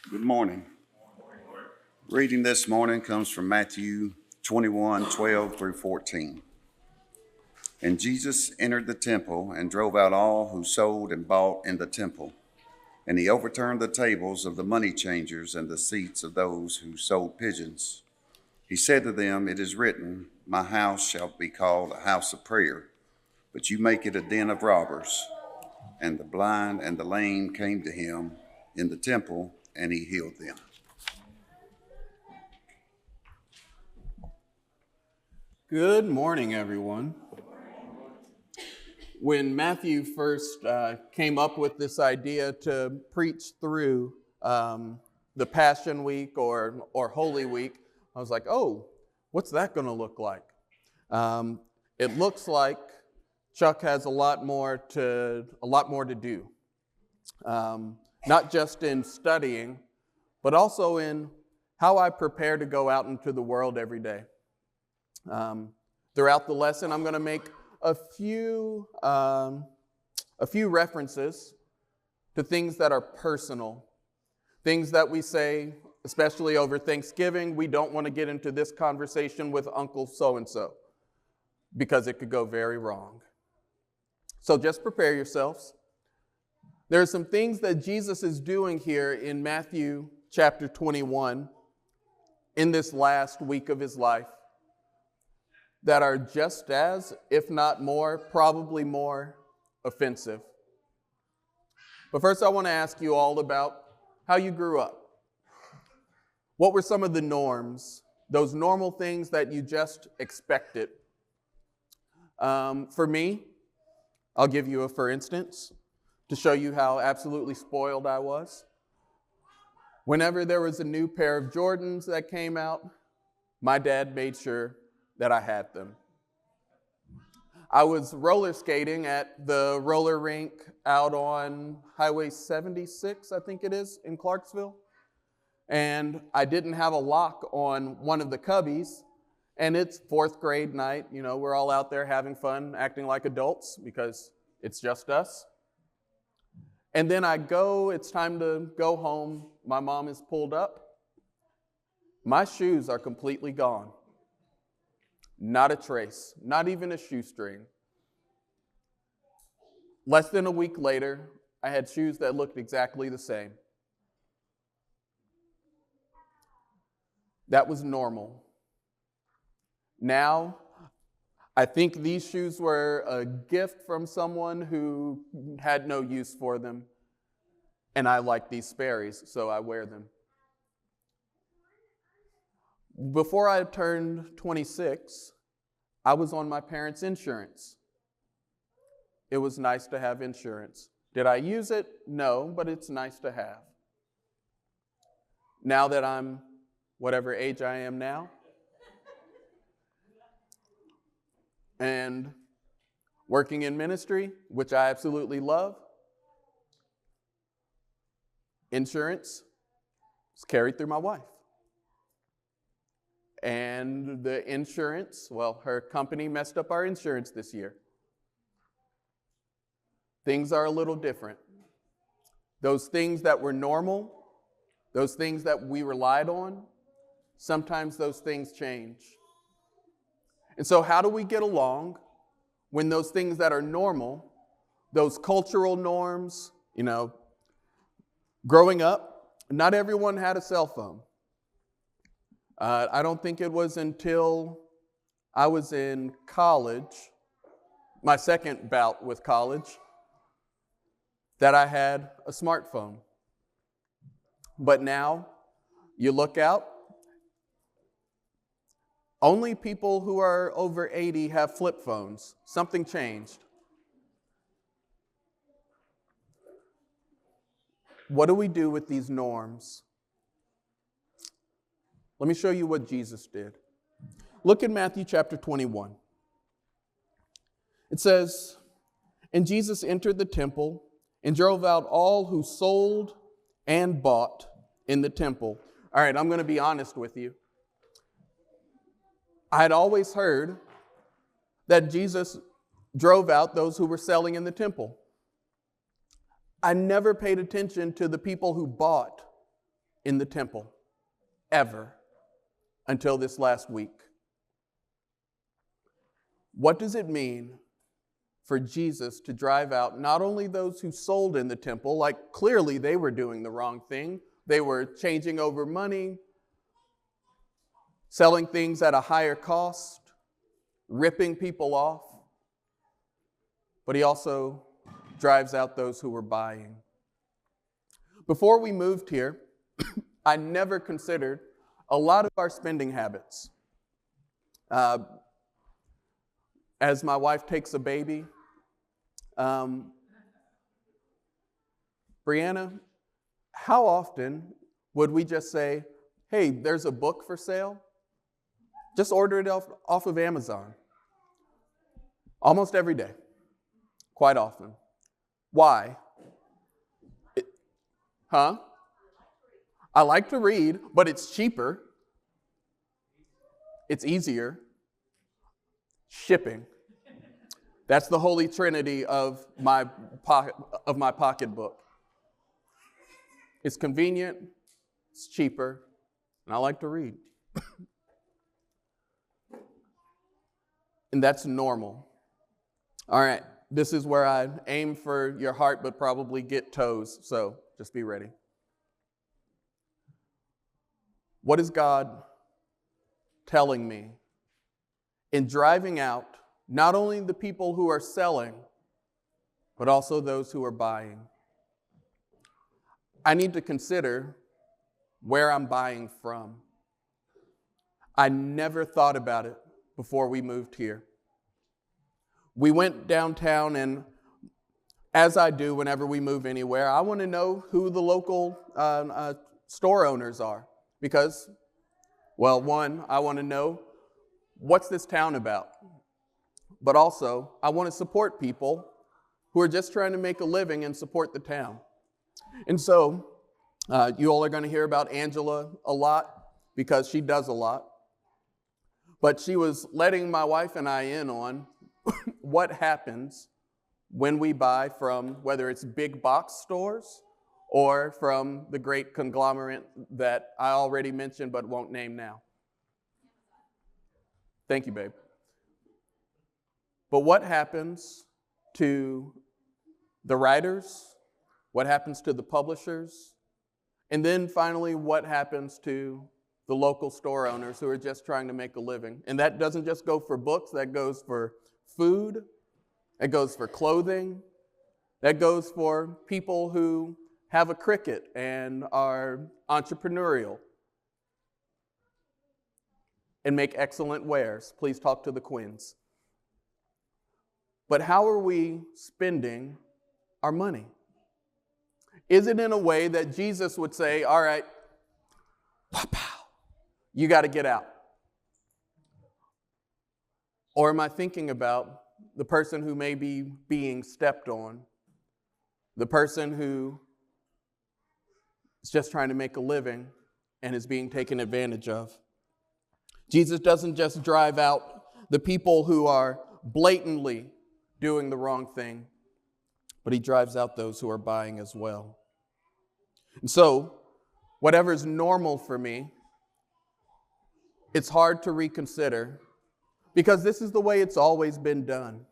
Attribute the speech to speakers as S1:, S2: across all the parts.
S1: Good morning. Reading this morning comes from Matthew 21:12 through 14. And Jesus entered the temple and drove out all who sold and bought in the temple. And he overturned the tables of the money changers and the seats of those who sold pigeons. He said to them, "It is written, my house shall be called a house of prayer, but you make it a den of robbers." And the blind and the lame came to him in the temple, and he healed them.
S2: Good morning, everyone. When Matthew first came up with this idea to preach through the Passion Week or Holy Week, I was like, oh, what's that going to look like? It looks like Chuck has a lot more to do, not just in studying, but also in how I prepare to go out into the world every day. Throughout the lesson, I'm going to make a few references to things that are personal, things that we say, especially over Thanksgiving. We don't want to get into this conversation with Uncle so-and-so because it could go very wrong. So just prepare yourselves. There are some things that Jesus is doing here in Matthew chapter 21 in this last week of his life that are just as, if not more, probably more offensive. But first, I want to ask you all about how you grew up. What were some of the norms, those normal things that you just expected? For me, I'll give you a for instance to show you how absolutely spoiled I was. Whenever there was a new pair of Jordans that came out, my dad made sure that I had them. I was roller skating at the roller rink out on Highway 76, I think it is, in Clarksville. And I didn't have a lock on one of the cubbies. And it's fourth grade night. You know, we're all out there having fun, acting like adults because it's just us. And then it's time to go home. My mom is pulled up. My shoes are completely gone. Not a trace, not even a shoestring. Less than a week later, I had shoes that looked exactly the same. That was normal. Now, I think these shoes were a gift from someone who had no use for them, and I like these Sperry's, so I wear them. Before I turned 26, I was on my parents' insurance. It was nice to have insurance. Did I use it? No, but it's nice to have. Now that I'm whatever age I am now, and working in ministry, which I absolutely love, insurance is carried through my wife. And the insurance, well, her company messed up our insurance this year. Things are a little different. Those things that were normal, those things that we relied on, sometimes those things change. And so how do we get along when those things that are normal, those cultural norms, growing up, not everyone had a cell phone. I don't think it was until I was in college, my second bout with college, that I had a smartphone. But now, you look out, only people who are over 80 have flip phones. Something changed. What do we do with these norms? Let me show you what Jesus did. Look at Matthew chapter 21. It says, "And Jesus entered the temple and drove out all who sold and bought in the temple." All right, I'm going to be honest with you. I had always heard that Jesus drove out those who were selling in the temple. I never paid attention to the people who bought in the temple, ever, until this last week. What does it mean for Jesus to drive out not only those who sold in the temple, like clearly they were doing the wrong thing, they were changing over money, selling things at a higher cost, ripping people off, but he also drives out those who were buying. Before we moved here, I never considered a lot of our spending habits. As my wife takes a baby, Brianna, how often would we just say, hey, there's a book for sale? Just order it off of Amazon. Almost every day, quite often. Why? I like to read, but it's cheaper. It's easier. Shipping. That's the holy trinity of my pocketbook. It's convenient, it's cheaper, and I like to read. And that's normal. All right, this is where I aim for your heart, but probably get toes, so just be ready. What is God telling me in driving out not only the people who are selling, but also those who are buying? I need to consider where I'm buying from. I never thought about it before we moved here. We went downtown, and as I do whenever we move anywhere, I want to know who the local store owners are. Because, well, one, I want to know, what's this town about? But also, I want to support people who are just trying to make a living and support the town. And so, you all are going to hear about Angela a lot because she does a lot. But she was letting my wife and I in on what happens when we buy from, whether it's big box stores or from the great conglomerate that I already mentioned but won't name now. Thank you, babe. But what happens to the writers? What happens to the publishers? And then finally, what happens to the local store owners who are just trying to make a living? And that doesn't just go for books, that goes for food, that goes for clothing, that goes for people who have a Cricut and are entrepreneurial and make excellent wares. Please talk to the Quins. But how are we spending our money? Is it in a way that Jesus would say, all right, you got to get out? Or am I thinking about the person who may be being stepped on, the person who is just trying to make a living and is being taken advantage of? Jesus doesn't just drive out the people who are blatantly doing the wrong thing, but he drives out those who are buying as well. And so, whatever's normal for me, it's hard to reconsider because this is the way it's always been done.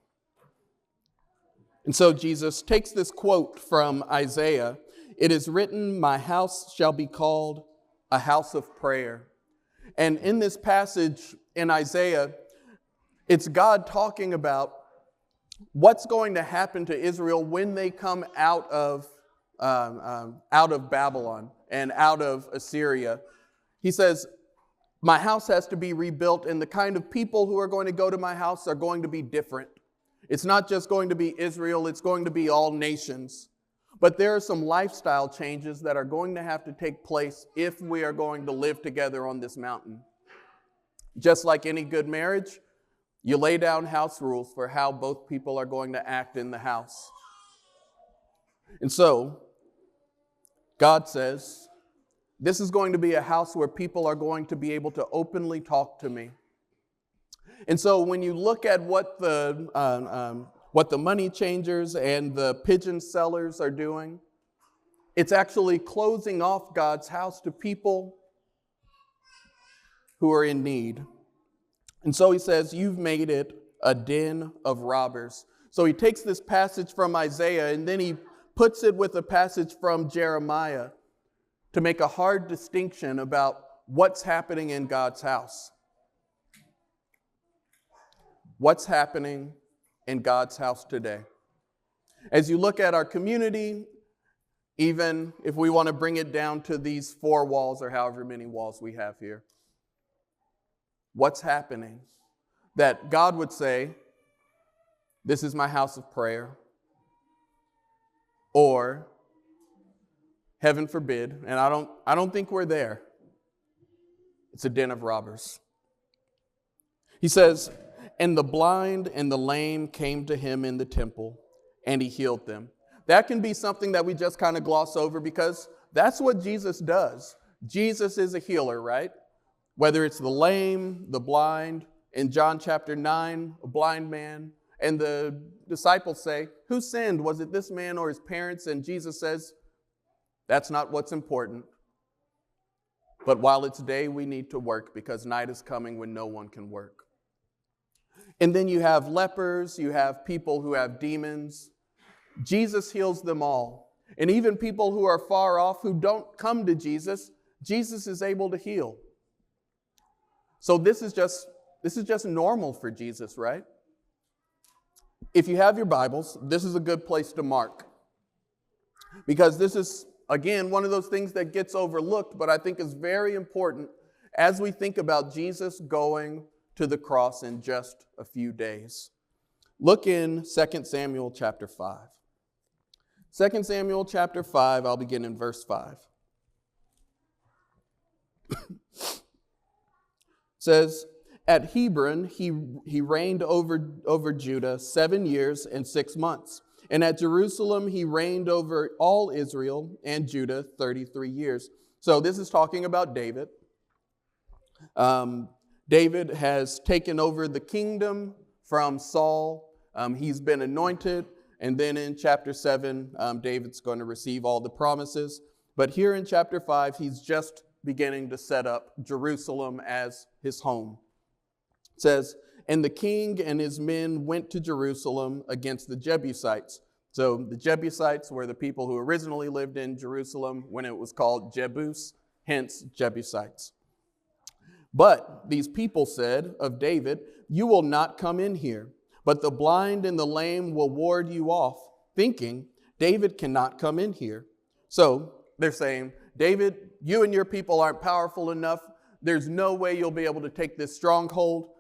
S2: And so Jesus takes this quote from Isaiah. It is written, "My house shall be called a house of prayer." And in this passage in Isaiah, it's God talking about what's going to happen to Israel when they come out of Babylon and out of Assyria. He says, my house has to be rebuilt, and the kind of people who are going to go to my house are going to be different. It's not just going to be Israel, it's going to be all nations. But there are some lifestyle changes that are going to have to take place if we are going to live together on this mountain. Just like any good marriage, you lay down house rules for how both people are going to act in the house. And so, God says, this is going to be a house where people are going to be able to openly talk to me. And so when you look at what the money changers and the pigeon sellers are doing, It's actually closing off God's house to people who are in need. And so he says, you've made it a den of robbers. So he takes this passage from Isaiah and then he puts it with a passage from Jeremiah to make a hard distinction about what's happening in God's house. What's happening in God's house today? As you look at our community, even if we want to bring it down to these 4 walls or however many walls we have here, what's happening? That God would say, this is my house of prayer, or heaven forbid, and I don't think we're there, it's a den of robbers. He says, and the blind and the lame came to him in the temple, and he healed them. That can be something that we just kind of gloss over because that's what Jesus does. Jesus is a healer, right? Whether it's the lame, the blind, in John chapter 9, a blind man, and the disciples say, who sinned? Was it this man or his parents? And Jesus says, that's not what's important. But while it's day, we need to work because night is coming when no one can work. And then you have lepers, you have people who have demons. Jesus heals them all. And even people who are far off, who don't come to Jesus, Jesus is able to heal. So this is just normal for Jesus, right? If you have your Bibles, this is a good place to mark. Because this is, again, one of those things that gets overlooked, but I think is very important as we think about Jesus going to the cross in just a few days. Look in 2 Samuel chapter 5. 2 Samuel chapter 5, I'll begin in verse 5. It says, at Hebron he reigned over Judah 7 years and 6 months. And at Jerusalem he reigned over all Israel and Judah 33 years. So this is talking about David. David has taken over the kingdom from Saul. He's been anointed. And then in chapter 7, David's going to receive all the promises. But here in chapter 5, he's just beginning to set up Jerusalem as his home. It says, and the king and his men went to Jerusalem against the Jebusites. So the Jebusites were the people who originally lived in Jerusalem when it was called Jebus, hence Jebusites. But these people said of David, you will not come in here, but the blind and the lame will ward you off, thinking, David cannot come in here. So they're saying, David, you and your people aren't powerful enough. There's no way you'll be able to take this stronghold.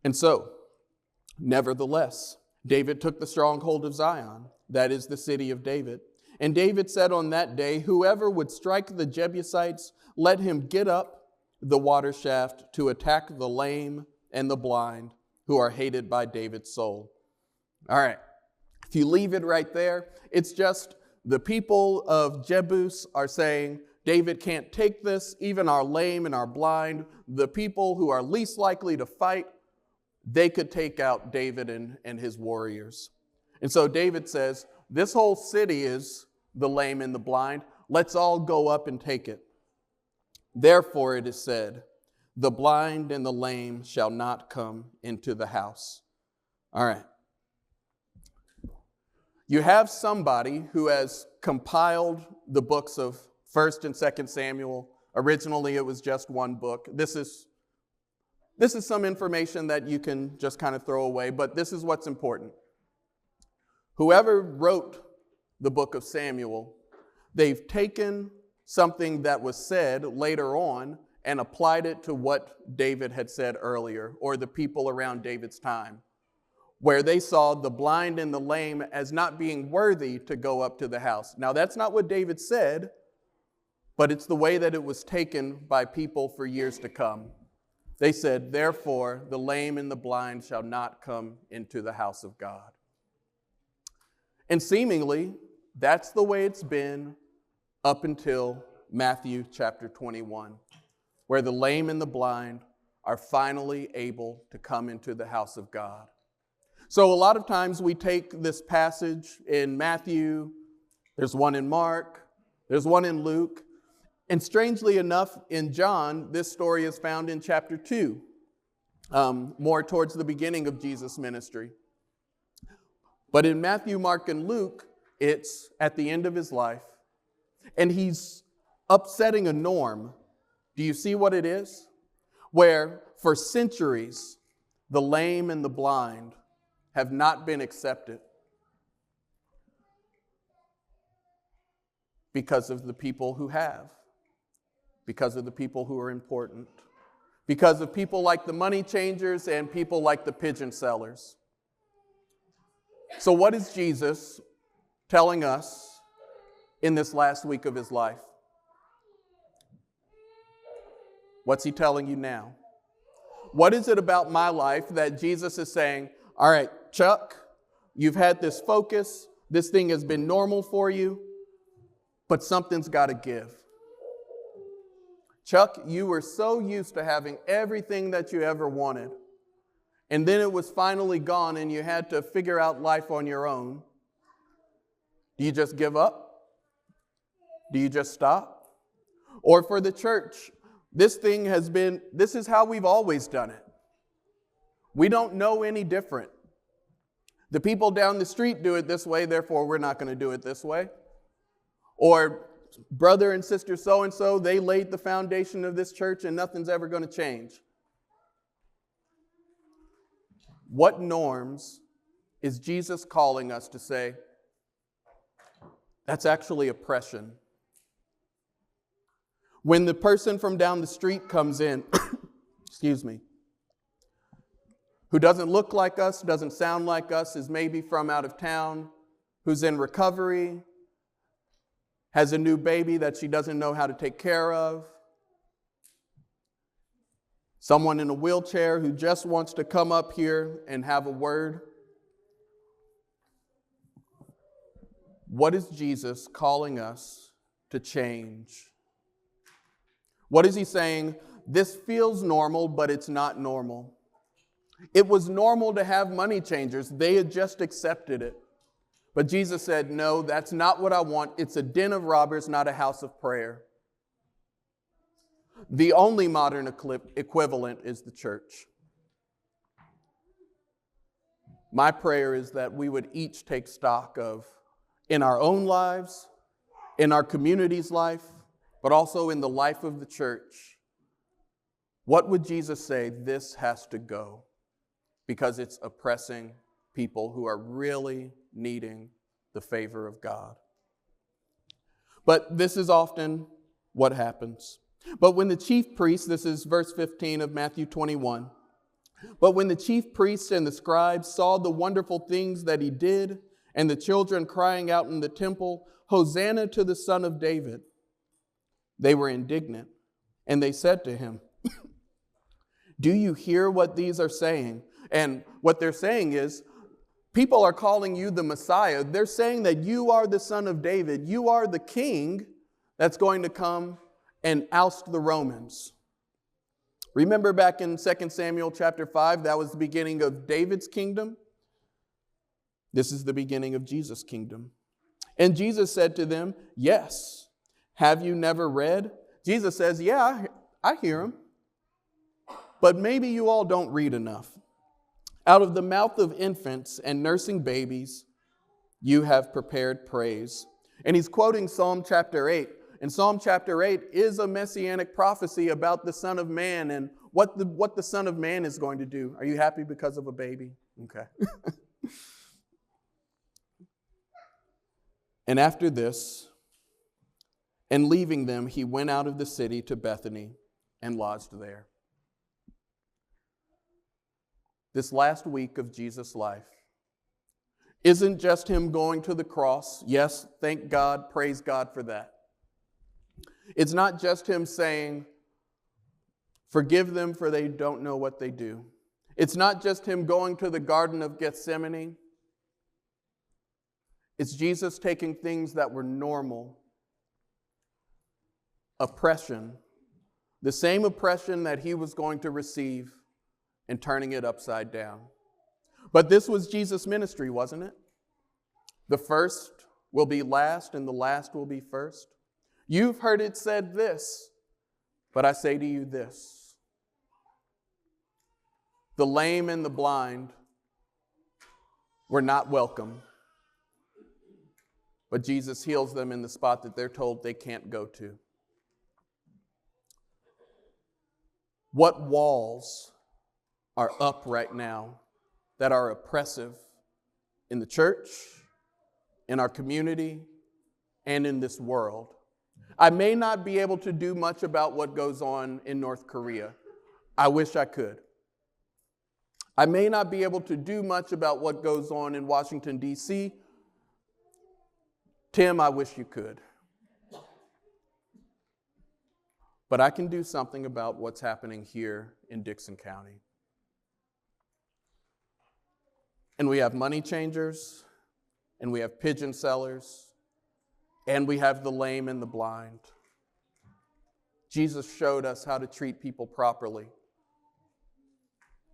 S2: And so, nevertheless, David took the stronghold of Zion, that is the city of David. And David said on that day, whoever would strike the Jebusites, let him get up the water shaft to attack the lame and the blind who are hated by David's soul. All right, if you leave it right there, it's just the people of Jebus are saying, David can't take this, even our lame and our blind, the people who are least likely to fight, they could take out David and his warriors. And so David says, this whole city is the lame and the blind. Let's all go up and take it. Therefore it is said, the blind and the lame shall not come into the house. All right. You have somebody who has compiled the books of 1st and 2nd Samuel. Originally it was just one book. This is some information that you can just kind of throw away, but this is what's important. Whoever wrote the book of Samuel, they've taken something that was said later on and applied it to what David had said earlier, or the people around David's time, where they saw the blind and the lame as not being worthy to go up to the house. Now, that's not what David said, but it's the way that it was taken by people for years to come. They said, therefore, the lame and the blind shall not come into the house of God. And seemingly, that's the way it's been up until Matthew chapter 21, where the lame and the blind are finally able to come into the house of God. So a lot of times we take this passage in Matthew There's one in Mark. There's one in Luke. And strangely enough, in John, this story is found in chapter 2, more towards the beginning of Jesus' ministry. But in Matthew, Mark, and Luke, it's at the end of his life. And he's upsetting a norm. Do you see what it is? Where for centuries, the lame and the blind have not been accepted because of the people who have, because of the people who are important, because of people like the money changers and people like the pigeon sellers. So what is Jesus telling us in this last week of his life? What's he telling you now? What is it about my life that Jesus is saying, all right, Chuck, you've had this focus, this thing has been normal for you, but something's got to give. Chuck, you were so used to having everything that you ever wanted, and then it was finally gone and you had to figure out life on your own. Do you just give up? Do you just stop? Or for the church, this is how we've always done it. We don't know any different. The people down the street do it this way, therefore we're not going to do it this way. Or brother and sister so-and-so, they laid the foundation of this church and nothing's ever going to change. What norms is Jesus calling us to say, that's actually oppression? When the person from down the street comes in, excuse me, who doesn't look like us, doesn't sound like us, is maybe from out of town, who's in recovery, has a new baby that she doesn't know how to take care of, someone in a wheelchair who just wants to come up here and have a word. What is Jesus calling us to change? What is he saying? This feels normal, but it's not normal. It was normal to have money changers. They had just accepted it. But Jesus said, no, that's not what I want. It's a den of robbers, not a house of prayer. The only modern equivalent is the church. My prayer is that we would each take stock of, in our own lives, in our community's life, but also in the life of the church, what would Jesus say? This has to go because it's oppressing people who are really needing the favor of God. But this is often what happens. But when the chief priests, this is verse 15 of Matthew 21, but when the chief priests and the scribes saw the wonderful things that he did, and the children crying out in the temple, Hosanna to the Son of David, they were indignant, and they said to him, do you hear what these are saying? And what they're saying is, people are calling you the Messiah. They're saying that you are the Son of David. You are the king that's going to come and oust the Romans. Remember back in 2 Samuel chapter 5, that was the beginning of David's kingdom. This is the beginning of Jesus' kingdom. And Jesus said to them, yes. Have you never read? Jesus says, yeah, I hear him. But maybe you all don't read enough. Out of the mouth of infants and nursing babies, you have prepared praise. And he's quoting Psalm chapter 8. And Psalm chapter 8 is a messianic prophecy about the Son of Man and what the Son of Man is going to do. Are you happy because of a baby? Okay. And after this, and leaving them, he went out of the city to Bethany and lodged there. This last week of Jesus' life isn't just him going to the cross. Yes, thank God, praise God for that. It's not just him saying, forgive them for they don't know what they do. It's not just him going to the Garden of Gethsemane. It's Jesus taking things that were normal, oppression, the same oppression that he was going to receive, and turning it upside down. But this was Jesus' ministry, wasn't it? The first will be last and the last will be first. You've heard it said this, but I say to you this. The lame and the blind were not welcome, but Jesus heals them in the spot that they're told they can't go to. What walls are up right now that are oppressive in the church, in our community, and in this world? I may not be able to do much about what goes on in North Korea. I wish I could. I may not be able to do much about what goes on in Washington, D.C. Tim, I wish you could. But I can do something about what's happening here in Dickson County. And we have money changers, and we have pigeon sellers, and we have the lame and the blind. Jesus showed us how to treat people properly.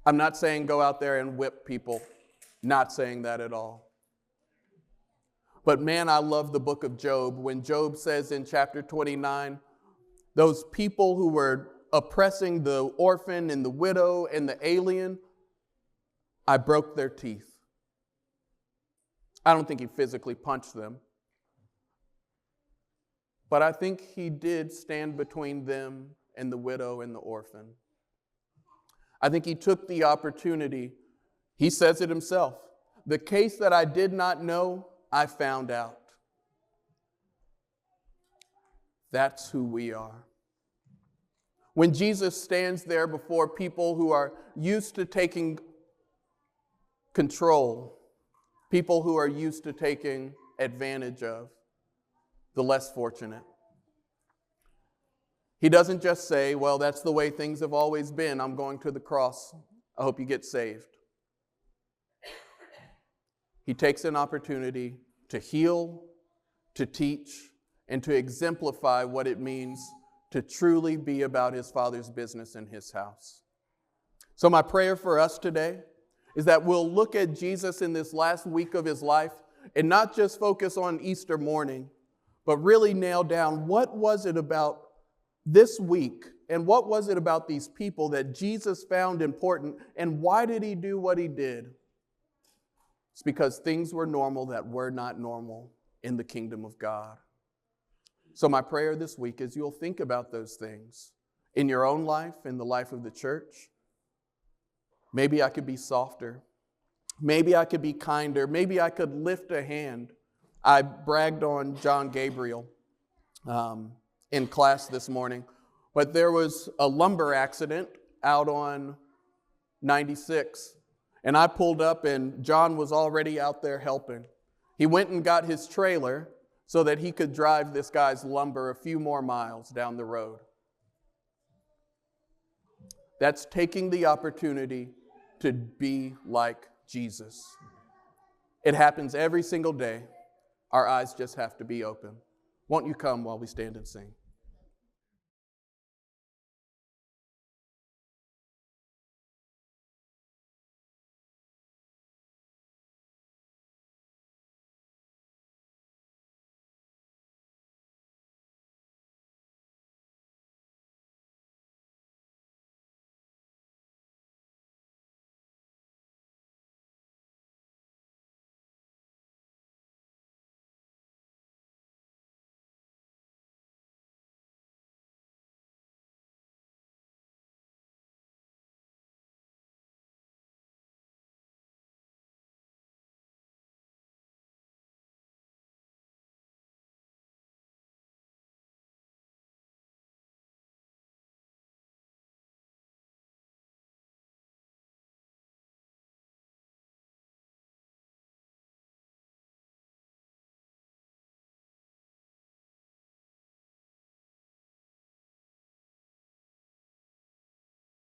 S2: I'm not saying go out there and whip people, not saying that at all. But man, I love the book of Job when Job says in chapter 29, those people who were oppressing the orphan and the widow and the alien, I broke their teeth. I don't think he physically punched them, but I think he did stand between them and the widow and the orphan. I think he took the opportunity. He says it himself. The case that I did not know, I found out. That's who we are. When Jesus stands there before people who are used to taking control, people who are used to taking advantage of the less fortunate, he doesn't just say, well, that's the way things have always been. I'm going to the cross. I hope you get saved. He takes an opportunity to heal, to teach, and to exemplify what it means to truly be about his Father's business in his house. So my prayer for us today is that we'll look at Jesus in this last week of his life and not just focus on Easter morning, but really nail down what was it about this week and what was it about these people that Jesus found important, and why did he do what he did? It's because things were normal that were not normal in the kingdom of God. So my prayer this week is you'll think about those things in your own life, in the life of the church. Maybe I could be softer. Maybe I could be kinder. Maybe I could lift a hand. I bragged on John Gabriel in class this morning, but there was a lumber accident out on 96. And I pulled up and John was already out there helping. He went and got his trailer so that he could drive this guy's lumber a few more miles down the road. That's taking the opportunity to be like Jesus. It happens every single day. Our eyes just have to be open. Won't you come while we stand and sing?